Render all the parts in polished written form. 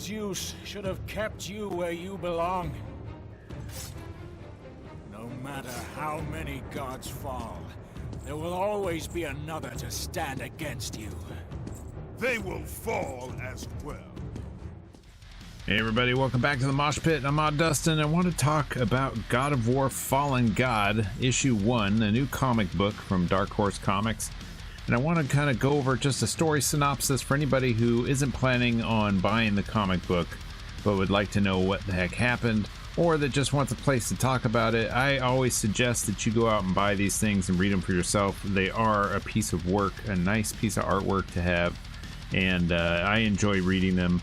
Zeus should have kept you where you belong. No matter how many gods fall, there will always be another to stand against you. They will fall as well. Hey everybody, welcome back to the Mosh Pit. I'm Odd Dustin. I want to talk about God of War Fallen God, Issue 1, a new comic book from Dark Horse Comics. And I want to kind of go over just a story synopsis for anybody who isn't planning on buying the comic book, but would like to know what the heck happened, or that just wants a place to talk about it. I always suggest that you go out and buy these things and read them for yourself. They are a piece of work, a nice piece of artwork to have, and I enjoy reading them.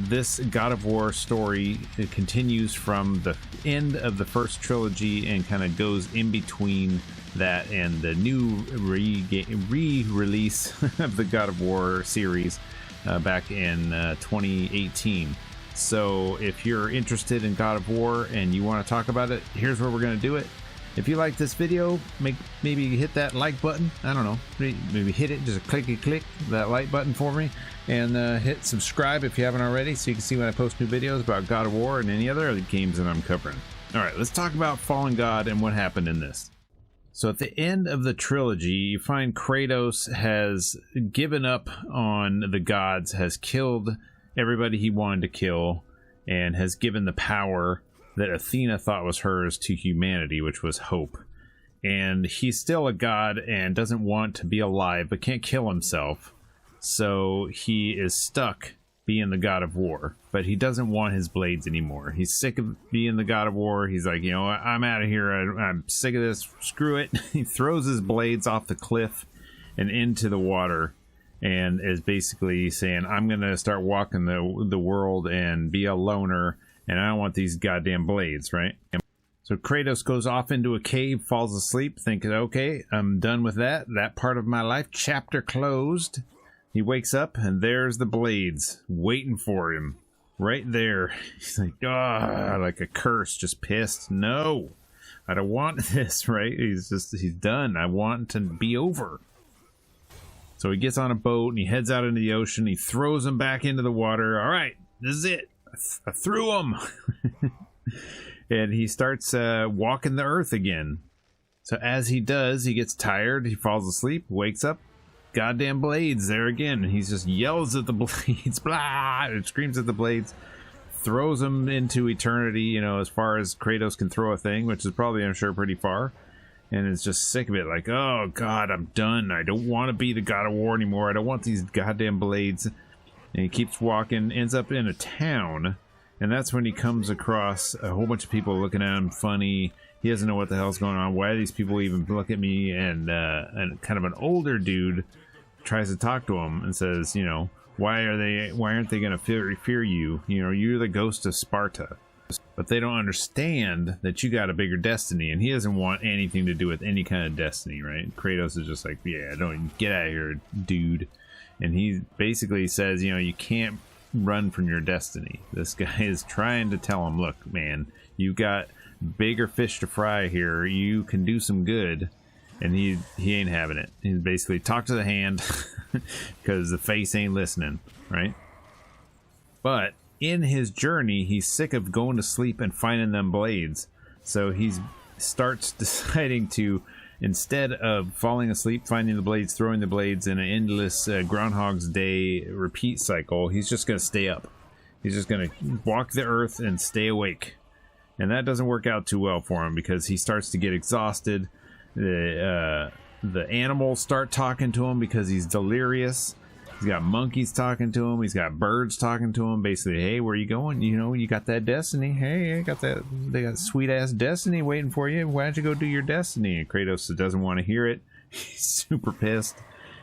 This God of War story, it continues from the end of the first trilogy and kind of goes in between that and the new re-release of the God of War series back in 2018. So if you're interested in God of War and you want to talk about it, here's where we're going to do it. If you like this video, maybe hit that like button. I don't know, maybe hit it, just click that like button for me, and hit subscribe if you haven't already, so you can see when I post new videos about God of War and any other games that I'm covering. All right, let's talk about Fallen God and what happened in this. So at the end of the trilogy, you find Kratos has given up on the gods, has killed everybody he wanted to kill, and has given the power that Athena thought was hers to humanity, which was hope. And he's still a god and doesn't want to be alive, but can't kill himself. So he is stuck being the God of War, but he doesn't want his blades anymore. He's sick of being the God of War. He's like, you know, I'm out of here. I'm sick of this. Screw it. He throws his blades off the cliff and into the water, and is basically saying, I'm going to start walking the world and be a loner, and I don't want these goddamn blades, right? So Kratos goes off into a cave, falls asleep, thinking, okay, I'm done with that. That part of my life, chapter closed. He wakes up, and there's the blades waiting for him right there. He's like, ah, like a curse, just pissed. No, I don't want this, right? He's done. I want to be over. So he gets on a boat, and he heads out into the ocean. He throws them back into the water. All right, this is it. I threw them. And he starts walking the earth again. So as he does, he gets tired. He falls asleep, wakes up. Goddamn blades there again, and he just yells at the blades, blah, and screams at the blades, throws them into eternity, you know, as far as Kratos can throw a thing, which is probably, I'm sure, pretty far, and is just sick of it, like, oh god, I'm done. I don't want to be the God of War anymore. I don't want these goddamn blades. And he keeps walking, ends up in a town, and that's when he comes across a whole bunch of people looking at him funny. He doesn't know what the hell's going on. Why do these people even look at me? And kind of an older dude tries to talk to him and says, you know, why aren't they going to fear you? You know, you're the ghost of Sparta. But they don't understand that you got a bigger destiny, and he doesn't want anything to do with any kind of destiny, right? Kratos is just like, yeah, don't get out of here, dude. And he basically says, you know, you can't run from your destiny. This guy is trying to tell him, look, man, you got bigger fish to fry here. You can do some good. And he ain't having it. He's basically talk to the hand because the face ain't listening, right? But in his journey, he's sick of going to sleep and finding them blades. So he starts deciding to, instead of falling asleep, finding the blades, throwing the blades in an endless Groundhog's Day repeat cycle, he's just going to stay up. He's just going to walk the earth and stay awake. And that doesn't work out too well for him because he starts to get exhausted. The animals start talking to him because he's delirious. He's got monkeys talking to him. He's got birds talking to him. Basically, hey, where you going? You know, you got that destiny. Hey, I got that. They got sweet ass destiny waiting for you. Why don't you go do your destiny? And Kratos doesn't want to hear it. He's super pissed.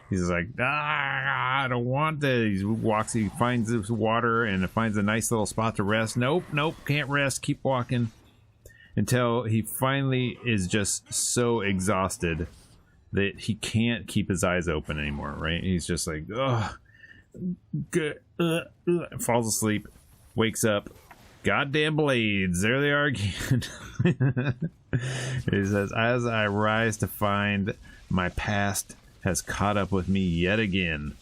He's like, I don't want that. He walks. He finds this water and finds a nice little spot to rest. Nope, can't rest. Keep walking. Until he finally is just so exhausted that he can't keep his eyes open anymore, right? He's just like, ugh, falls asleep, wakes up, goddamn blades, there they are again. He says, as I rise to find my past has caught up with me yet again.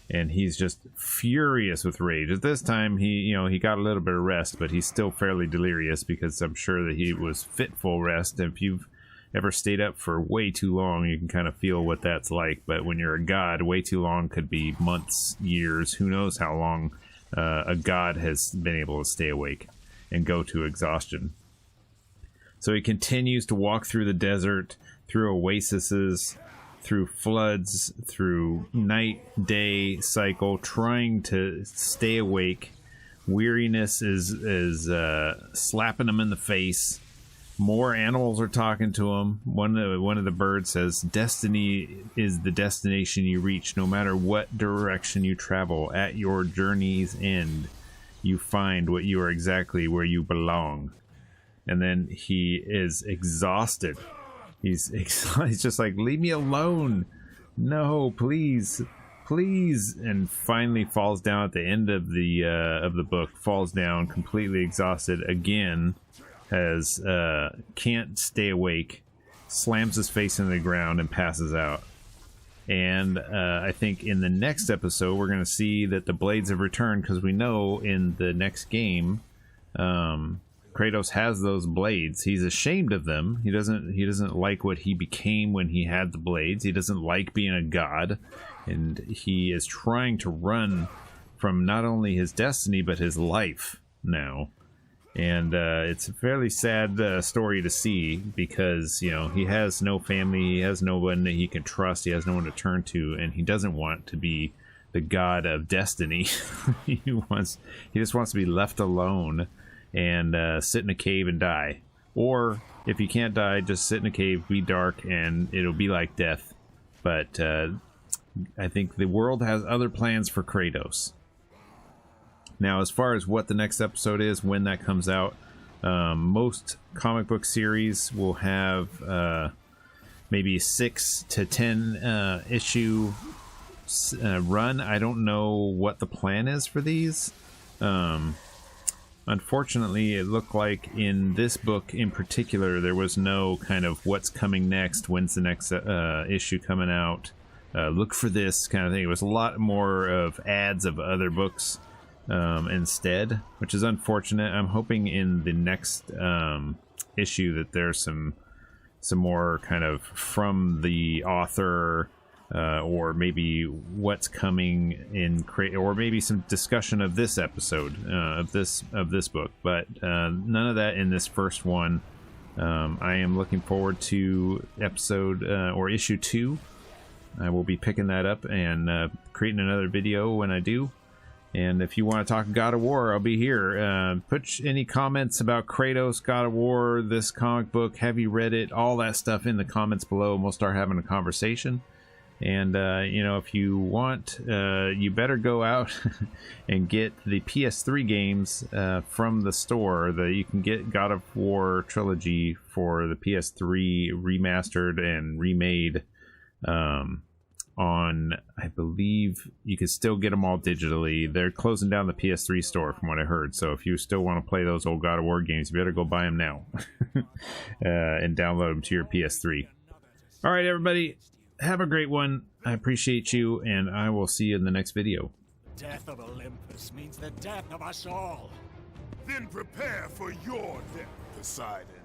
and he's just furious with rage. At this time, he got a little bit of rest, but he's still fairly delirious because I'm sure that he was fitful rest. If you've ever stayed up for way too long, you can kind of feel what that's like. But when you're a god, way too long could be months, years, who knows how long a god has been able to stay awake and go to exhaustion. So he continues to walk through the desert, through oases, through floods, through night-day cycle, trying to stay awake. Weariness is slapping him in the face. More animals are talking to him. One of the birds says, "Destiny is the destination you reach, no matter what direction you travel. At your journey's end, you find what you are exactly where you belong." And then he is exhausted. He's just like, "Leave me alone. No, please, please." And finally falls down at the end of the book. Falls down completely exhausted again. Has can't stay awake. Slams his face into the ground and passes out. And I think in the next episode we're going to see that the blades have returned, because we know in the next game Kratos has those blades. He's ashamed of them. He doesn't like what he became when he had the blades. He doesn't like being a god, and he is trying to run from not only his destiny but his life now. And it's a fairly sad story to see, because he has no family, he has no one that he can trust, he has no one to turn to, and he doesn't want to be the god of destiny. he just wants to be left alone and sit in a cave and die. Or if you can't die, just sit in a cave, be dark, and it'll be like death. But I think the world has other plans for Kratos. Now, as far as what the next episode is, when that comes out, most comic book series will have maybe 6 to 10 issue run. I don't know what the plan is for these. Unfortunately, it looked like in this book in particular, there was no kind of what's coming next, when's the next issue coming out, look for this kind of thing. It was a lot more of ads of other books instead, which is unfortunate. I'm hoping in the next issue that there's some more kind of from the author, or maybe what's coming in, or maybe some discussion of this episode of this book. But none of that in this first one. I am looking forward to episode or issue 2. I will be picking that up and creating another video when I do. And if you want to talk God of War, I'll be here. Put any comments about Kratos, God of War, this comic book, have you read it, all that stuff in the comments below, and we'll start having a conversation. And, if you want, you better go out and get the PS3 games from the store. You can get God of War Trilogy for the PS3 remastered and remade on, I believe you can still get them all digitally. They're closing down the PS3 store from what I heard, so if you still want to play those old God of War games, you better go buy them now and download them to your PS3. All right, everybody, have a great one. I appreciate you, and I will see you in the next video. Death of Olympus means the death of us all. Then prepare for your death, Poseidon.